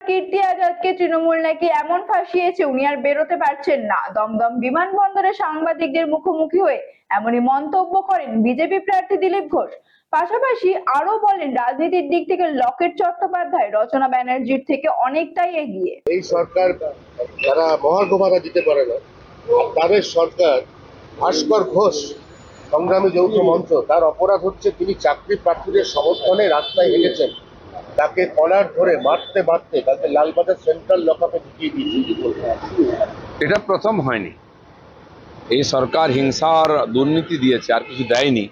কীর্তি আজাদকে তৃণমূল নাকি এমন ফাঁসিয়েছে উনি আর বেরোতে পারছেন না। দমদম বিমানবন্দরে সাংবাদিকদের মুখোমুখি হয়ে এমনই মন্তব্য করেন বিজেপি প্রার্থী দিলীপ ঘোষ। পাশাপাশি আরো বলেন, রাজনীতির দিক থেকে লকেট চট্টোপাধ্যায় রচনা ব্যানার্জির থেকে অনেকটাই এগিয়ে। এই সরকার যারা মহার্ঘ ভাতা দিতে পারে না, আর তাদের সরকার ভাস্কর ঘোষ সংগ্রামী যৌথ মঞ্চ, তার অপরাধ হচ্ছে তিনি চাকরি প্রার্থীদের সমর্থনে রাস্তায় হেঁটেছেন, তাকে কলার ধরে মারতে মারতে তাকে লালবাজার সেন্ট্রাল লকআপে ঢুকিয়ে দিয়েছে। এটা প্রথম হয়নি। এই সরকার হিংসা আর দুর্নীতি দিয়েছে, আর কিছু দেয়নি।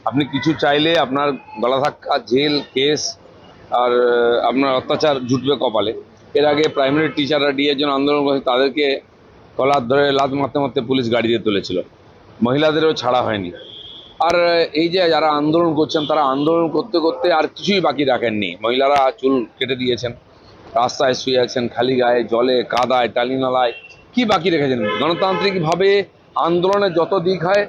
আপনি কিছু চাইলে আপনার গলা ধাক্কা, জেল, কেস আর আপনার অত্যাচার জুটবে কপালে। এর আগে প্রাইমারি টিচাররা ডিএর জন্য আন্দোলন করে, তাদেরকে কলার ধরে লাত মারতে মারতে পুলিশ গাড়ি দিয়ে তুলেছিল। মহিলাদেরও ছাড়া হয়নি। আর এই যে যারা আন্দোলন করছেন, তারা আন্দোলন করতে করতে আর কিছুই বাকি রাখেননি। মহিলারা চুল কেটে দিয়েছেন, রাস্তায় শুয়ে আছেন খালি গায়ে, জলে কাদায় টালি নালায়। কি বাকি রেখেছেন? গণতান্ত্রিকভাবে আন্দোলনের যত দিক হয়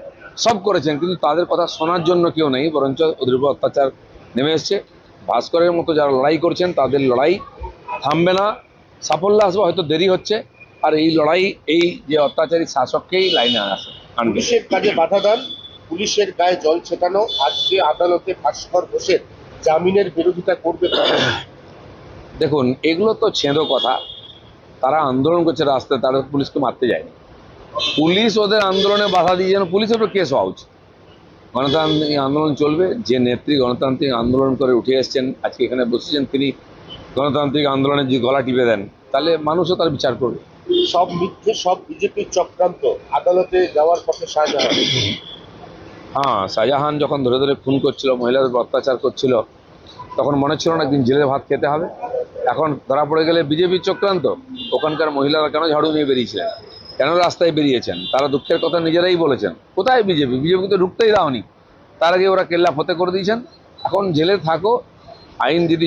সব করেছেন, কিন্তু তাদের কথা শোনার জন্য কেউ নেই, বরঞ্চ ওদের উপর অত্যাচার নেমে এসছে। ভাস্করের মতো যারা লড়াই করছেন, তাদের লড়াই থামবে না। সাফল্য আসবে, হয়তো দেরি হচ্ছে। আর এই লড়াই এই যে অত্যাচারী শাসককেই লাইনে আনবে। পুলিশের কাজে বাধা দান, পুলিশের গায়ে জল ছেটানো, আজকে আদালতে ভাস্কর ঘোষের জামিনের বিরোধিতা করবে। দেখুন, এগুলো তো ছেঁদো কথা। তারা আন্দোলন করছে রাস্তায়, তারা পুলিশকে মারতে যায়নি। পুলিশ ওদের আন্দোলনে বাধা দিয়ে যেন পুলিশের উপর কেস হওয়া উচিত। গণতান্ত্রিক আন্দোলন চলবে। যে নেত্রী গণতান্ত্রিক আন্দোলন করে উঠে এসছেন, আজকে এখানে বসেছেন, তিনি গণতান্ত্রিক আন্দোলনে যে গলা টিপে দেন, তাহলে মানুষও তার বিচার করবে। সব মিথ্যে, সব বিজেপির চক্রান্ত। আদালতে যাওয়ার পথে শাহজাহান। হ্যাঁ, শাহজাহান যখন ধরে ধরে খুন করছিল, মহিলাদের উপর অত্যাচার করছিল, তখন মনে ছিল না একদিন জেলের ভাত খেতে হবে। এখন ধরা পড়ে গেলে বিজেপির চক্রান্ত। ওখানকার মহিলারা কেন ঝাড়ু নিয়ে বেরিয়েছিলেন, কেন রাস্তায় বেরিয়েছেন, তারা দুঃখের কথা নিজেরাই বলেছেন। কোথায় বিজেপি? বিজেপিকে তো ঢুকতেই দাওনি। তার আগে ওরা কেল্লা ফতে করে দিয়েছেন। এখন জেলে থাকো, আইন যদি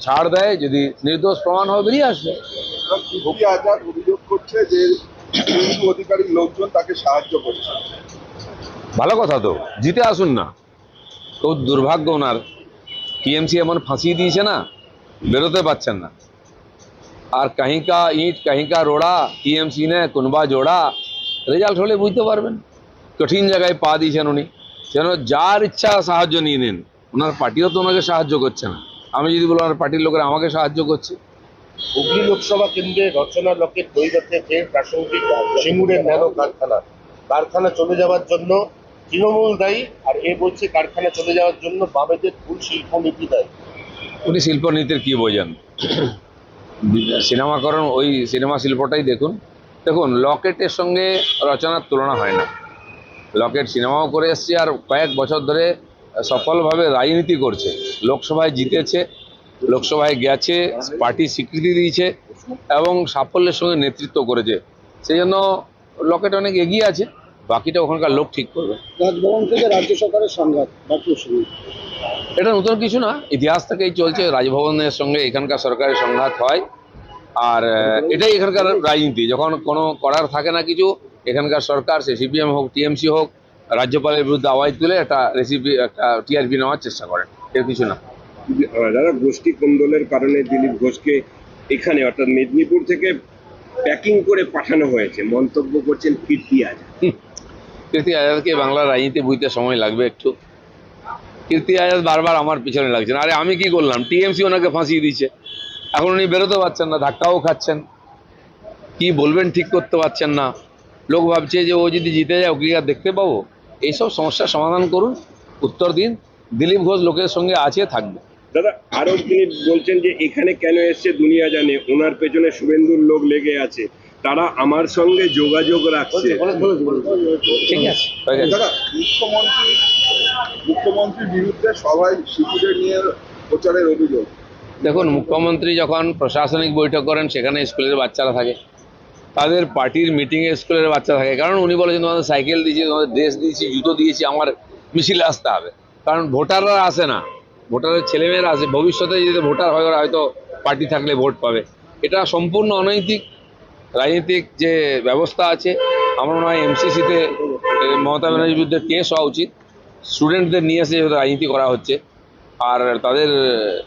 ছাড় দেয়, যদি নির্দোষ প্রমাণ হবে, বেরিয়ে আসবে। কীর্তি আজাদ অভিযোগ করছে যে শুভেন্দু অধিকারীর লোকজন তাকে সাহায্য করছে। ভালো কথা তো, জিতে আসুন না। খুব দুর্ভাগ্য ওনার। টিএমসি এমন ফাঁসিয়ে দিয়েছে না, বেরোতে পারছেন না। আর কাहीं का ईंट कहीं का रोड़ा, টিএমসি ने कुनबा जोड़ा। রেজাল্ট হলে বুঝতে পারবেন। কঠিন জায়গায় পা দিয়েছেন উনি। যেন যার ইচ্ছা সাহায্য নিয়ে নেন। ওনার পার্টিও তো ওনাকে সাহায্য করছে না। আমি যদি বলি ওনার পার্টির লোকেরা আমাকে সাহায্য করছে। হুগলি লোকসভা কেন্দ্রে রচনা লকেট দৈরথে ফের প্রাসঙ্গিক সিঙ্গুরের ন্যানো কারখানা চলে যাওয়ার জন্য তৃণমূল দায়ী, আর এ বলছে কারখানা চলে যাওয়ার জন্য বামেদের ভুল শিল্পনীতি দায়ী। উনি শিল্পনীতির কি বোঝেন? সিনেমাকরণ, ওই সিনেমা শিল্পটাই দেখুন। দেখুন, লকেটের সঙ্গে রচনার তুলনা হয় না। লকেট সিনেমাও করে এসছে, আর কয়েক বছর ধরে সফলভাবে রাজনীতি করছে। লোকসভায় জিতেছে, লোকসভায় গেছে, পার্টি স্বীকৃতি দিয়েছে এবং সাফল্যের সঙ্গে নেতৃত্ব করেছে। সেই জন্য লকেট অনেক এগিয়ে আছে। বাকিটা ওখানকার লোক ঠিক করবে। রাজভবন থেকে রাজ্য সরকারের সংঘাত, এটা নতুন কিছু না, ইতিহাস থেকেই চলছে। রাজভবনের সঙ্গে এখানকার সরকারের সংঘাত হয়, আর এটাই এখানকার রাজনীতি। যখন কোনো করার থাকে না কিছু, এখানকার সরকার, সে সিপিএম হোক, টিএমসি হোক, রাজ্যপালের বিরুদ্ধে আওয়াজ তুলে একটা টিআরপি নেওয়ার চেষ্টা করেন। এর কিছু না। যারা গোষ্ঠী কোন্দলের কারণে দিলীপ ঘোষকে এখানে অর্থাৎ মেদিনীপুর থেকে প্যাকিং করে পাঠানো হয়েছে, মন্তব্য করছেন কীর্তি আজাদ। কীর্তি আজাদকে বাংলার রাজনীতি বুঝতে সময় লাগবে একটু। কীর্তি আজাদ বারবার আমার পিছনে লাগছেন। আরে আমি কি করলাম? টিএমসি ওনাকে ফাঁসিয়ে দিচ্ছে, এখন উনি বেরোতে পারছেন না, ধাক্কাও খাচ্ছেন। কি বলবেন ঠিক করতে পারছেন না। লোক ভাবছে যে ও যদি জিতে যায় ওকে আর দেখতে পাবো। এইসব সমস্যার সমাধান করুন, উত্তর দিন। দিলীপ ঘোষ লোকের সঙ্গে আছে, থাকবে। দাদা, আরো তিনি বলছেন যে এখানে কেন এসছে দুনিয়া জানে, ওনার পেছনে শুভেন্দুর লোক লেগে আছে, তারা আমার সঙ্গে যোগাযোগ রাখছে। ঠিক আছে, দাদা, মুখ্যমন্ত্রীর বিরুদ্ধে সবাই শিশুদের নিয়ে প্রচারের অভিযোগ। দেখুন, মুখ্যমন্ত্রী যখন প্রশাসনিক বৈঠক করেন, সেখানে স্কুলের বাচ্চারা থাকে। তাদের পার্টির মিটিংয়ে স্কুলের বাচ্চা থাকে, কারণ উনি বলেছেন তোমাদের সাইকেল দিয়েছি, তোমাদের ড্রেস দিয়েছি, জুতো দিয়েছি, আমার মিছিলে আসতে হবে। কারণ ভোটাররা আসে না, ভোটারের ছেলেমেয়েরা আসে। ভবিষ্যতে যদি ভোটার হয়, ওরা হয়তো পার্টি থাকলে ভোট পাবে। এটা সম্পূর্ণ অনৈতিক রাজনৈতিক যে ব্যবস্থা আছে। আমার মনে হয় এমসিসিতে মমতা ব্যানার্জির বিরুদ্ধে কেস হওয়া উচিত। স্টুডেন্টদের নিয়ে এসে রাজনীতি করা হচ্ছে, আর তাদের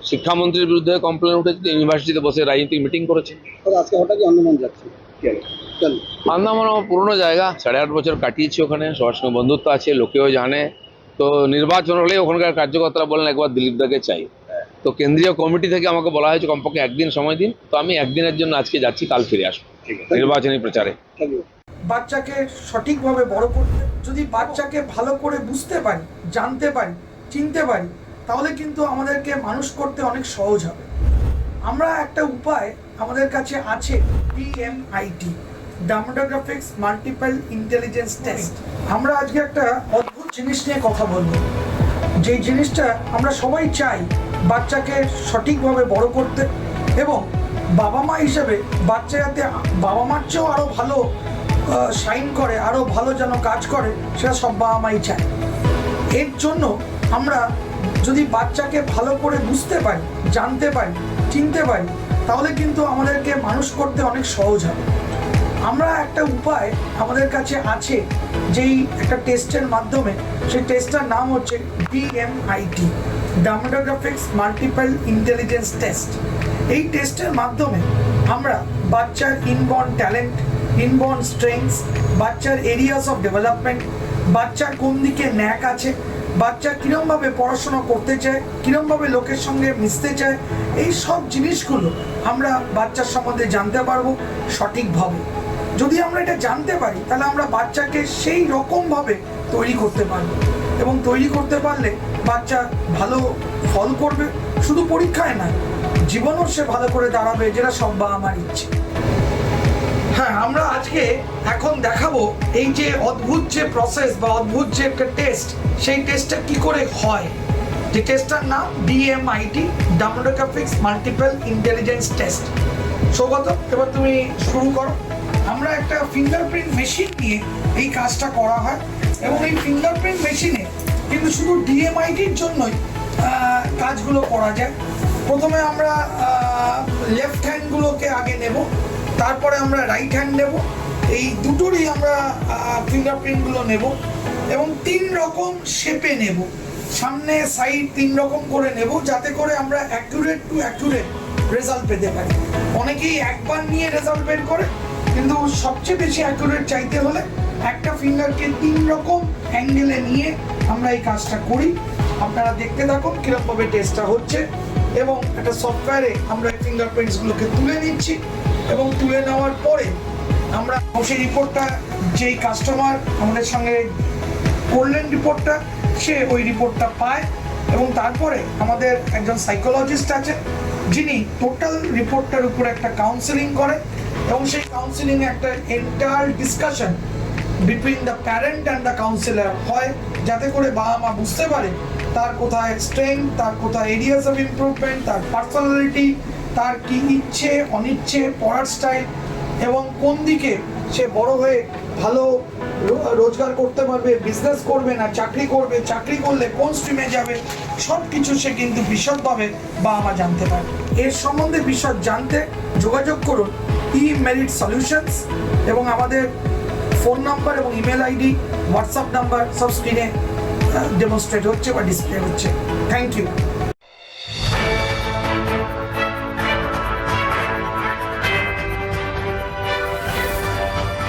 শিক্ষামন্ত্রীর বিরুদ্ধে কমপ্লেন উঠেছে যে ইউনিভার্সিটিতে বসে রাজনৈতিক মিটিং করেছে। আজকে হঠাৎ আন্দামান যাচ্ছে কেন? কেন? আন্দামান আমার পুরনো জায়গা, 8.5 বছর কাটিয়েছি ওখানে, সবার সঙ্গে বন্ধুত্ব আছে, লোকেও জানে। তো নির্বাচন হলে ওখানকার কার্যকর্তারা বলেন একবার দিলীপ দাকে চাই। তো কেন্দ্রীয় কমিটি থেকে আমাকে বলা হয়েছে কমপক্ষে একদিন সময় দিন। তো আমি একদিনের জন্য আজকে যাচ্ছি, কাল ফিরে আসবো ঠিক আছে। নির্বাচনী প্রচারে। বাচ্চাকে সঠিকভাবে বড় করতে, যদি বাচ্চাকে ভালো করে বুঝতে পারি, জানতে পারি, চিনতে পারি, তাহলে কিন্তু আমাদেরকে মানুষ করতে অনেক সহজ হবে। আমরা একটা উপায় আমাদের কাছে আছে, DMIT, demographics multiple intelligence test. আমরা আজকে একটা অদ্ভুত জিনিস নিয়ে কথা বলবো, যেই জিনিসটা আমরা সবাই চাই বাচ্চাকে সঠিকভাবে বড় করতে, এবং বাবা মা হিসেবে বাচ্চা যাতে বাবা মার চেয়েও আরও ভালো শাইন করে, আরও ভালো যেন কাজ করে, সেটা সব বাবা মাই চায়। এর জন্য আমরা যদি বাচ্চাকে ভালো করে বুঝতে পারি, জানতে পারি, চিনতে পারি, তাহলে কিন্তু আমাদেরকে মানুষ করতে অনেক সহজ হবে। আমরা একটা উপায় আমাদের কাছে আছে, যেই একটা টেস্টের মাধ্যমে, সেই টেস্টটার নাম হচ্ছে DMIT, demographics multiple intelligence test. এই টেস্টের মাধ্যমে আমরা বাচ্চার ইনবর্ন ট্যালেন্ট, ইনবর্ন স্ট্রেংথস, বাচ্চার এরিয়াস অফ ডেভেলপমেন্ট, বাচ্চার কোন দিকে ন্যাক আছে, বাচ্চা কীরমভাবে পড়াশোনা করতে চায়, কীরমভাবে লোকের সঙ্গে মিশতে চায়, এই সব জিনিসগুলো আমরা বাচ্চার সম্বন্ধে জানতে পারবো সঠিকভাবে। যদি আমরা এটা জানতে পারি, তাহলে আমরা বাচ্চাকে সেই রকমভাবে তৈরি করতে পারবো, এবং তৈরি করতে পারলে বাচ্চা ভালো ফল করবে, শুধু পরীক্ষায় নয়, জীবনও সে ভালো করে দাঁড়াবে, যেটা সব বাবা মার ইচ্ছে। হ্যাঁ, আমরা আজকে এখন দেখাবো এই যে অদ্ভুত যে প্রসেস বা অদ্ভুত যে একটা টেস্ট, সেই টেস্টটা কি করে হয়। যে টেস্টটার নাম DMIT, demographics multiple intelligence test. Saugata, এবার তুমি শুরু করো। আমরা একটা ফিঙ্গারপ্রিন্ট মেশিন নিয়ে এই কাজটা করা হয়, এবং এই ফিঙ্গারপ্রিন্ট মেশিনে কিন্তু শুধু DMITর জন্যই কাজগুলো করা যায়। প্রথমে আমরা লেফট হ্যান্ডগুলোকে আগে নেব, তারপরে আমরা রাইট হ্যান্ড নেব, এই দুটোরই আমরা ফিঙ্গারপ্রিন্টগুলো নেব, এবং 3 রকম শেপে নেব, সামনে সাইড 3 রকম করে নেব, যাতে করে আমরা অ্যাকুরেট টু অ্যাকুরেট রেজাল্ট পেতে পারি। অনেকেই একবার নিয়ে রেজাল্ট বের করে, কিন্তু সবচেয়ে বেশি অ্যাকুরেট চাইতে হলে একটা ফিঙ্গারকে 3 রকম অ্যাঙ্গেলে নিয়ে আমরা এই কাজটা করি। আপনারা দেখতে থাকুন কীরকমভাবে টেস্টটা হচ্ছে, এবং একটা সফটওয়্যারে আমরা ফিঙ্গারপ্রিন্টসগুলোকে তুলে নিচ্ছি, এবং তুলে নেওয়ার পরে আমরা সেই রিপোর্টটা, যেই কাস্টমার আমাদের সঙ্গে করলেন রিপোর্টটা, সে ওই রিপোর্টটা পায়, এবং তারপরে আমাদের একজন সাইকোলজিস্ট আছে, যিনি টোটাল রিপোর্টটার উপরে একটা কাউন্সেলিং করে, এবং সেই কাউন্সেলিংয়ে একটা entire discussion between the parent and the councillor হয়, যাতে করে বাবা মা বুঝতে পারে তার কোথায় স্ট্রেংথ, তার কোথায় এরিয়াস অফ ইমপ্রুভমেন্ট, তার পার্সোনালিটি, তার কি ইচ্ছে অনিচ্ছে, পড়ার স্টাইল, এবং কোন দিকে সে বড় হয়ে ভালো রোজগার করতে পারবে, বিজনেস করবে না চাকরি করবে, চাকরি করলে কোন স্ট্রিমে যাবে, সব কিছু সে কিন্তু বিশদভাবে বাবা মা জানতে পারে। এর সম্বন্ধে বিশদ জানতে যোগাযোগ করুন eMerit Solutions, এবং আমাদের ফোন নাম্বার এবং ইমেল আইডি, হোয়াটসঅ্যাপ নাম্বার সব স্ক্রিনে ডেমনস্ট্রেট হচ্ছে বা ডিসপ্লে হচ্ছে। Thank you.